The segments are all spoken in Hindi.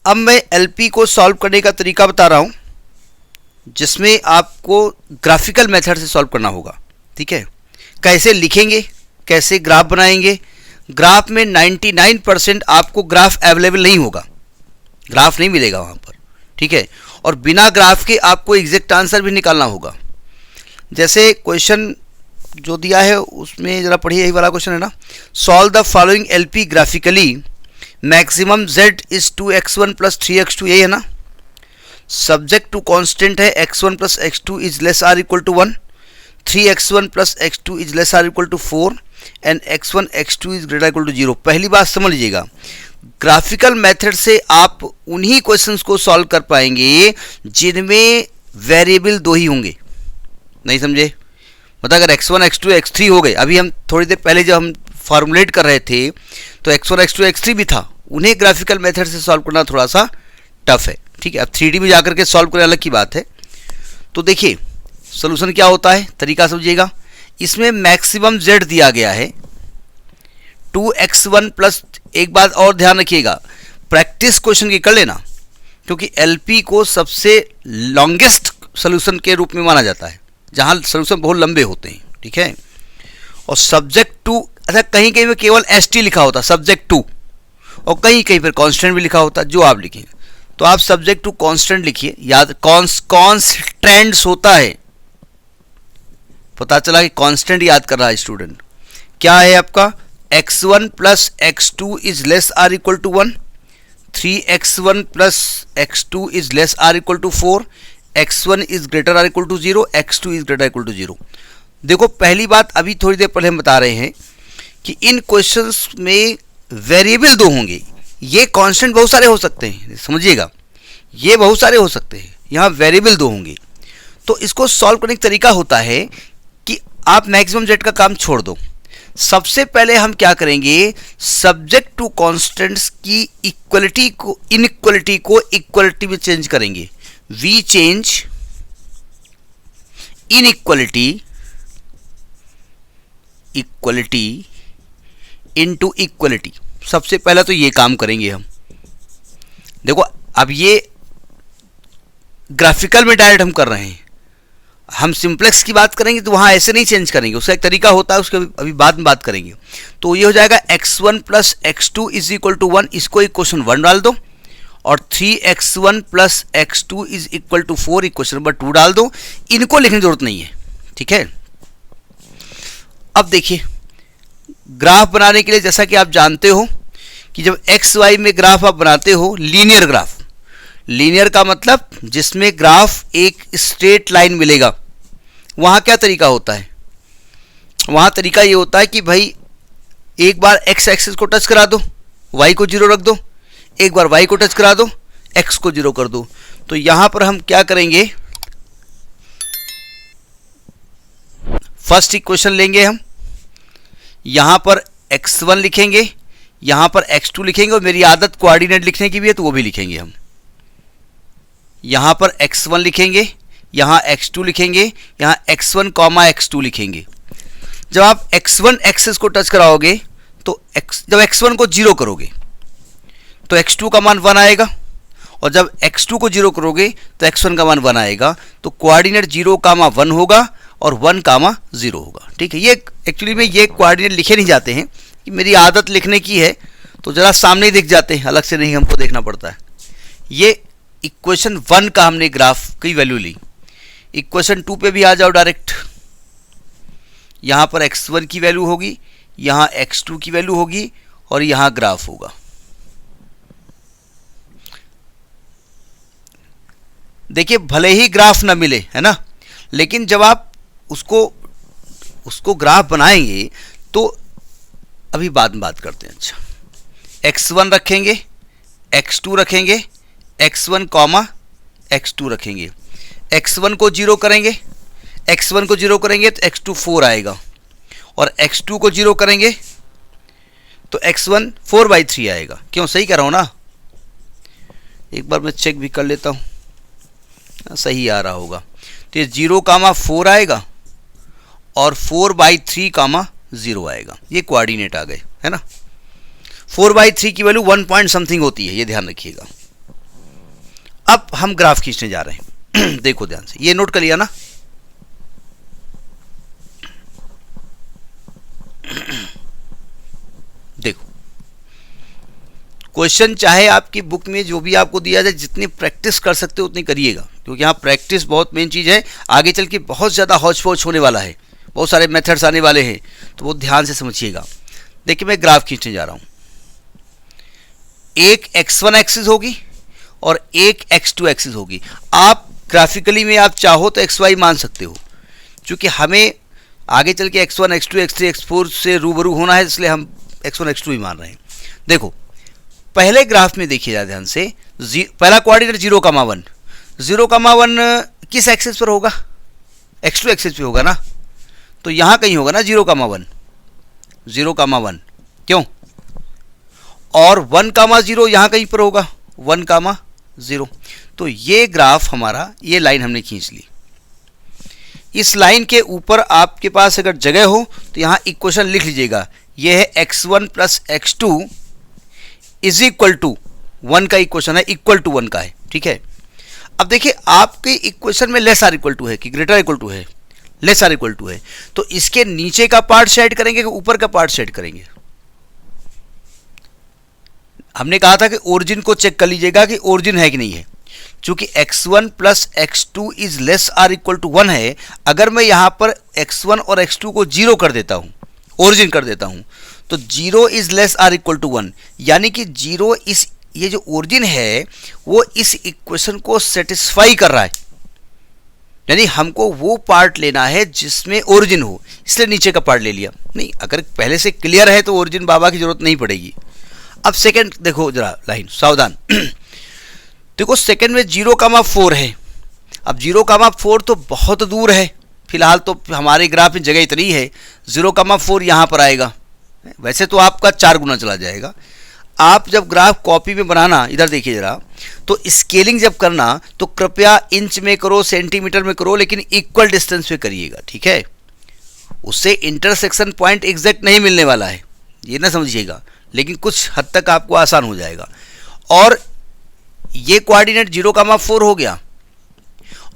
अब मैं एलपी को सॉल्व करने का तरीका बता रहा हूँ, जिसमें आपको ग्राफिकल मेथड से सॉल्व करना होगा। ठीक है, कैसे लिखेंगे, कैसे ग्राफ बनाएंगे। ग्राफ में 99% आपको ग्राफ अवेलेबल नहीं होगा, ग्राफ नहीं मिलेगा वहाँ पर। ठीक है, और बिना ग्राफ के आपको एग्जैक्ट आंसर भी निकालना होगा। जैसे क्वेश्चन जो दिया है उसमें ज़रा पढ़िए, यही वाला क्वेश्चन है ना। Solve the following LP graphically, maximum z is 2x1 plus 3x2, यही है ना। सब्जेक्ट टू कांस्टेंट है x1 plus x2 is less or equal to 1, 3x1 plus x2 is less or equal to 4 and x1 x2 is greater equal to 0। पहली बात समझ लीजिएगा, ग्राफिकल मेथड से आप उन्हीं क्वेश्चंस को सॉल्व कर पाएंगे जिनमें वेरिएबल दो ही होंगे। नहीं समझे? मतलब अगर x1 x2 x3 हो गए, अभी हम थोड़ी देर पहले जब हम फॉर्मुलेट कर रहे थे तो x1 x2 x3 भी था, उन्हें ग्राफिकल मेथड से सॉल्व करना थोड़ा सा टफ है। ठीक है, अब 3D में जाकर के सॉल्व करने अलग की बात है। तो देखिए सोल्यूशन क्या होता है, तरीका समझिएगा। इसमें मैक्सिमम z दिया गया है 2x1 प्लस, एक बात और ध्यान रखिएगा, प्रैक्टिस क्वेश्चन की कर लेना, क्योंकि एलपी को सबसे लॉन्गेस्ट सोल्यूशन के रूप में माना जाता है, जहां सोल्यूशन बहुत लंबे होते हैं। ठीक है, और सब्जेक्ट टू, अच्छा कहीं कहीं में केवल ST लिखा होता सब्जेक्ट टू, और कहीं कहीं पर कांस्टेंट भी लिखा होता, जो आप लिखें। तो आप सब्जेक्ट टू कांस्टेंट लिखिए, याद कॉन्स्टेंट्स होता है, पता चला कि कांस्टेंट याद कर रहा है स्टूडेंट। क्या है आपका, x1 plus x2 is less or equal to 1, 3x1 plus x2 is less or equal to 4, x1 is greater or equal to 0, x2 is greater equal to 0। देखो पहली बात अभी थोड़ी देर पहले हम बता रहे हैं कि इन क्वेश्चंस में वेरिएबल दो होंगे। ये कांस्टेंट बहुत सारे हो सकते हैं, समझिएगा, ये बहुत सारे हो सकते हैं, यहाँ वेरिएबल दो होंगे। तो इसको सॉल्व करने का तरीका होता है कि आप मैक्सिमम z का काम छोड़ दो। सबसे पहले हम क्या करेंगे, सब्जेक्ट टू कांस्टेंट्स की इक्वलिटी को, इनइक्वलिटी को इक्वलिटी में चेंज करेंगे। We change inequality equality into equality. सबसे पहले तो ये काम करेंगे हम। देखो अब ये ग्राफिकल में डायरेक्ट हम कर रहे हैं, हम सिंप्लेक्स की बात करेंगे तो वहाँ ऐसे नहीं चेंज करेंगे, उसका एक तरीका होता है, उसके अभी बाद में बात करेंगे। तो ये हो जाएगा x1 plus x2 is equal to 1, इसको इक्वेशन 1 डाल दो, और 3x1 plus x2 is equal to 4 equation number 2 डाल दो। इनको लिखने की जरूरत नहीं है। ठीक है, अब देखिए ग्राफ बनाने के लिए, जैसा कि आप जानते हो कि जब एक्स वाई में ग्राफ आप बनाते हो, लीनियर ग्राफ, लीनियर का मतलब जिसमें ग्राफ एक स्ट्रेट लाइन मिलेगा, वहाँ क्या तरीका होता है, वहाँ तरीका ये होता है कि भाई एक बार एक्स एक्सिस को टच करा दो, वाई को 0 रख दो, एक बार वाई को टच करा दो, एक्स को 0 कर दो। तो यहाँ पर हम क्या करेंगे, फर्स्ट इक्वेशन लेंगे हम, यहाँ पर x1 लिखेंगे, यहाँ पर x2 लिखेंगे, और मेरी आदत कोऑर्डिनेट लिखने की भी है तो वो भी लिखेंगे हम। यहाँ पर x1 लिखेंगे, यहाँ x2 लिखेंगे, यहाँ x1 कॉमा x2 लिखेंगे। जब आप x1 एक्सिस को टच कराओगे तो जब x1 को 0 करोगे तो x2 का मान 1 आएगा, और जब x2 को 0 करोगे तो x1 का मान 1 आएगा। तो कोऑर्डिनेट 0 कामा 1 होगा और 1 कामा 0 होगा। ठीक है, ये एक्चुअली में ये कोऑर्डिनेट लिखे नहीं जाते हैं, कि मेरी आदत लिखने की है तो ज़रा सामने ही दिख जाते हैं, अलग से नहीं हमको देखना पड़ता है। ये इक्वेशन 1 का हमने ग्राफ की वैल्यू ली। इक्वेशन 2 पे भी आ जाओ डायरेक्ट। यहाँ पर x1 की वैल्यू होगी, यहाँ x2 की वैल्यू होगी, और यहाँ ग्राफ होगा। देखिए भले ही ग्राफ ना मिले, है ना, लेकिन जब आप उसको ग्राफ बनाएंगे तो अभी बाद में बात करते हैं। अच्छा, x1 रखेंगे, x2 रखेंगे, x1 कॉमा x2 रखेंगे, x1 को 0 करेंगे, x1 को 0 करेंगे तो x2 4 आएगा, और x2 को 0 करेंगे तो x1 4/3 आएगा। क्यों, सही कह रहा हूँ ना? एक बार मैं चेक भी कर लेता हूँ, सही आ रहा होगा। तो ये 0 कामा 4 आएगा और 4/3 कामा 0 आएगा। ये कोऑर्डिनेट आ गए, है ना। 4/3 की वैल्यू 1 पॉइंट समथिंग होती है, ये ध्यान रखिएगा। अब हम ग्राफ खींचने जा रहे हैं। देखो ध्यान से, ये नोट कर लिया ना। देखो क्वेश्चन चाहे आपकी बुक में जो भी आपको दिया जाए, जितनी प्रैक्टिस कर सकते हो उतनी करिएगा, क्योंकि यहाँ प्रैक्टिस बहुत मेन चीज़ है। आगे चल के बहुत ज़्यादा हौच पौच होने वाला है, बहुत सारे मेथड्स आने वाले हैं, तो वो ध्यान से समझिएगा। देखिए मैं ग्राफ खींचने जा रहा हूँ। एक x1 एक्सिस होगी और एक x2 एक्सिस होगी। आप ग्राफिकली में आप चाहो तो xy मान सकते हो, क्योंकि हमें आगे चल के x1 x2 x3 x4 से रूबरू होना है, इसलिए हम x1 x2 ही मान रहे हैं। देखो पहले ग्राफ में देखिए ध्यान से, पहला कोऑर्डिनेट 0,1, 0,1 किस एक्सिस पर होगा? x2 एक्सिस पे होगा ना, तो यहाँ कहीं होगा ना 0,1, 0,1 क्यों? और 1,0 यहाँ कहीं पर होगा 1,0। तो ये ग्राफ हमारा, ये लाइन हमने खींच ली। इस लाइन के ऊपर आपके पास अगर जगह हो तो यहाँ इक्वेशन लिख लीजिएगा। ये है x1 plus x2 is equal to 1 का इक्वेशन है, इक्वल टू 1 का है, ठीक है। अब देखिए आपके इक्वेशन में लेस आर इक्वल टू है कि ग्रेटर इक्वल टू है? लेस आर इक्वल टू है, तो इसके नीचे का पार्ट सेट करेंगे कि ऊपर का पार्ट सेट करेंगे? हमने कहा था कि ओरिजिन को चेक कर लीजिएगा कि ओरिजिन है कि नहीं है। चूंकि x1 plus x2 is less or equal to 1 है, अगर मैं यहां पर x1 और x2 को 0 कर देता हूं, ओरिजिन कर देता हूं, तो 0 is less or equal to 1, यानी कि 0 इस, ये जो ओरिजिन है वो इस इक्वेशन को सेटिस्फाई कर रहा है। यानी हमको वो पार्ट लेना है जिसमें ओरिजिन हो, इसलिए नीचे का पार्ट ले लिया। नहीं, अगर पहले से क्लियर है तो ओरिजिन बाबा की जरूरत नहीं पड़ेगी। अब सेकंड देखो जरा लाइन, सावधान। देखो सेकंड में 0,4 है। अब 0,4 तो बहुत दूर है, फिलहाल तो हमारे ग्राफ में जगह इतनी है, 0,4 यहाँ पर आएगा। वैसे तो आपका 4 गुना चला जाएगा। आप जब ग्राफ कॉपी में बनाना, इधर देखिए जरा, तो स्केलिंग जब करना तो कृपया इंच में करो, सेंटीमीटर में करो, लेकिन इक्वल डिस्टेंस पे करिएगा, ठीक है। उससे इंटरसेक्शन पॉइंट एग्जैक्ट नहीं मिलने वाला है, ये ना समझिएगा, लेकिन कुछ हद तक आपको आसान हो जाएगा। और ये कोऑर्डिनेट 0,4 हो गया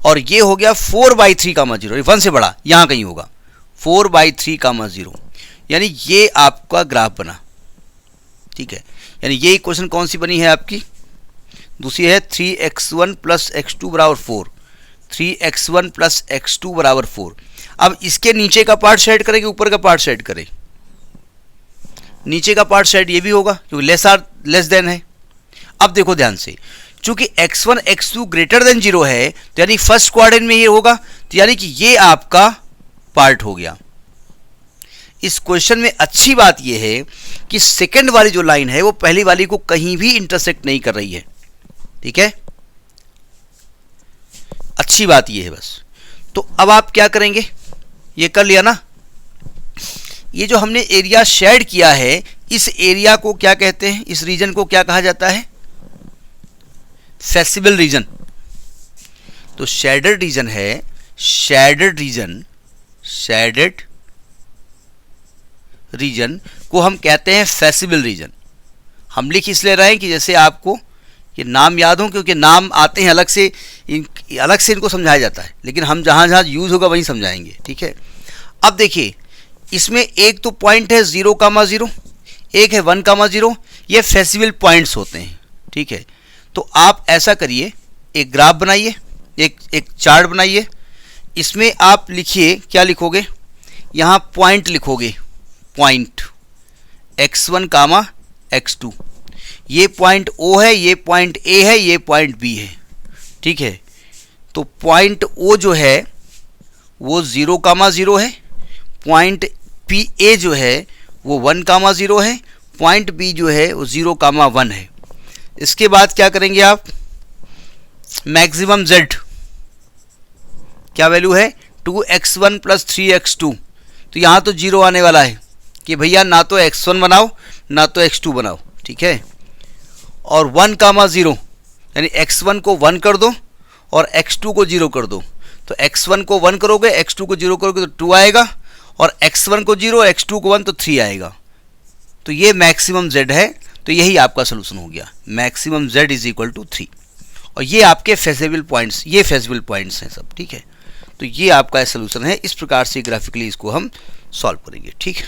और ये हो गया 4/3,0, 1 से बड़ा यहाँ कहीं होगा 4/3,0, यानी ये आपका ग्राफ बना, ठीक है। यानी ये इक्वेशन कौन सी बनी है आपकी? दूसरी है 3x1 प्लस x2 बराबर 4, 3x1 प्लस x2 बराबर 4। अब इसके नीचे का पार्ट सेट करें कि ऊपर का पार्ट सेट करें? नीचे का पार्ट सेट ये भी होगा क्योंकि लेस देन है। अब देखो ध्यान से, चूंकि x1 x2 ग्रेटर देन 0 है, तो यानी फर्स्ट क्वाड्रेंट में ये होगा, तो यानी कि ये आपका पार्ट हो गया। इस क्वेश्चन में अच्छी बात यह है कि सेकंड वाली जो लाइन है वो पहली वाली को कहीं भी इंटरसेक्ट नहीं कर रही है, ठीक है। अच्छी बात यह है बस। तो अब आप क्या करेंगे? ये कर लिया ना। ये जो हमने एरिया शेड किया है, इस एरिया को क्या कहते हैं? इस रीजन को क्या कहा जाता है? Feasible reason. तो शेडेड रीजन है, शेडेड रीजन, शेडेड रीजन को हम कहते हैं फेसिबल रीजन। हम लिख इसलिए रहे हैं कि जैसे आपको ये नाम याद हो, क्योंकि नाम आते हैं अलग से इनको समझाया जाता है, लेकिन हम जहाँ जहाँ यूज़ होगा वहीं समझाएंगे, ठीक है। अब देखिए इसमें एक तो पॉइंट है 0,0, एक है 1,0, ये फेसिबल पॉइंट्स होते हैं, ठीक है। तो आप ऐसा करिए, एक ग्राफ बनाइए, एक चार्ट बनाइए, इसमें आप लिखिए, क्या लिखोगे? यहाँ पॉइंट लिखोगे, पॉइंट x1, x2, ये पॉइंट O है, ये पॉइंट A है, ये पॉइंट B है, ठीक है। तो पॉइंट O जो है वो 0,0 है, पॉइंट PA जो है वो 1,0 है, पॉइंट B जो है वो 0,1 है। इसके बाद क्या करेंगे आप? मैक्सिमम Z क्या वैल्यू है? 2x1 plus 3x2। तो यहाँ तो 0 आने वाला है कि भैया ना तो x1 बनाओ ना तो x2 बनाओ, ठीक है। और 1,0 यानी x1 को 1 कर दो और x2 को 0 कर दो। तो x1 को 1 करोगे, x2 को 0 करोगे तो 2 आएगा, और x1 को 0, x2 को 1 तो 3 आएगा। तो ये मैक्सिमम z है, तो यही आपका सोल्यूशन हो गया, maximum z is equal to 3। और ये आपके फेजिबल पॉइंट्स, ये फेजिबल पॉइंट्स हैं सब, ठीक है। तो ये आपका सोल्यूशन है, इस प्रकार से ग्राफिकली इसको हम सॉल्व करेंगे, ठीक है।